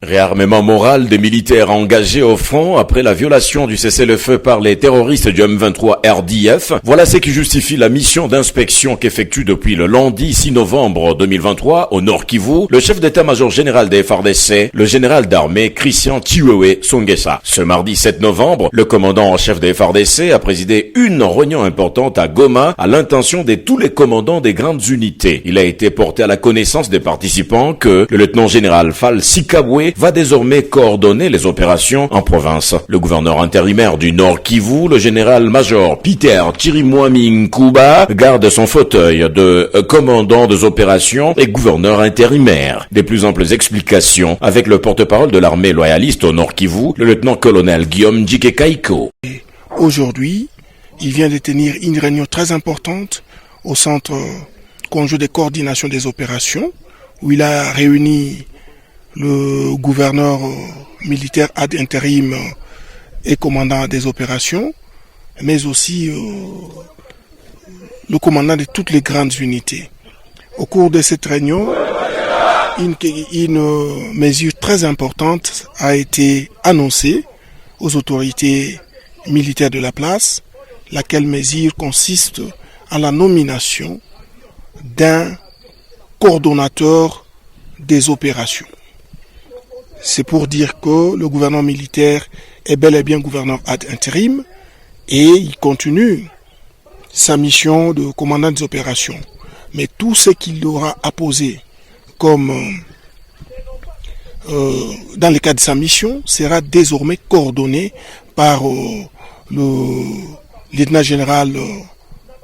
Réarmement moral des militaires engagés au front après la violation du cessez-le-feu par les terroristes du M23 RDF. Voilà ce qui justifie la mission d'inspection qu'effectue depuis le lundi 6 novembre 2023 au Nord Kivu le chef d'état-major général des FARDC, le général d'armée Christian Chiwewe Songesa. Ce mardi 7 novembre, le commandant en chef des FARDC a présidé une réunion importante à Goma à l'intention de tous les commandants des grandes unités. Il a été porté à la connaissance des participants que le lieutenant général Fall Sikabwe va désormais coordonner les opérations en province. Le gouverneur intérimaire du Nord Kivu, le général-major Peter Chirimwami Nkuba, garde son fauteuil de commandant des opérations et gouverneur intérimaire. Des plus amples explications avec le porte-parole de l'armée loyaliste au Nord Kivu, le lieutenant-colonel Guillaume Djike-Kaiko. Aujourd'hui, il vient de tenir une réunion très importante au centre conjoint de coordination des opérations où il a réuni le gouverneur militaire ad intérim et commandant des opérations, mais aussi le commandant de toutes les grandes unités. Au cours de cette réunion, une mesure très importante a été annoncée aux autorités militaires de la place, laquelle mesure consiste en la nomination d'un coordonnateur des opérations. C'est pour dire que le gouvernement militaire est bel et bien gouverneur ad intérim et il continue sa mission de commandant des opérations. Mais tout ce qu'il aura apposé comme dans le cadre de sa mission sera désormais coordonné par le lieutenant général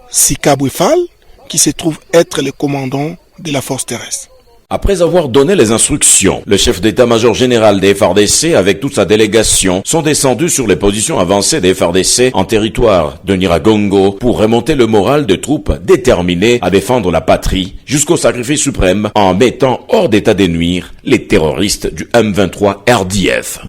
Sikabwe Fall qui se trouve être le commandant de la force terrestre. Après avoir donné les instructions, le chef d'état-major général des FARDC avec toute sa délégation sont descendus sur les positions avancées des FARDC en territoire de Nyiragongo pour remonter le moral de troupes déterminées à défendre la patrie jusqu'au sacrifice suprême en mettant hors d'état de nuire les terroristes du M23 RDF.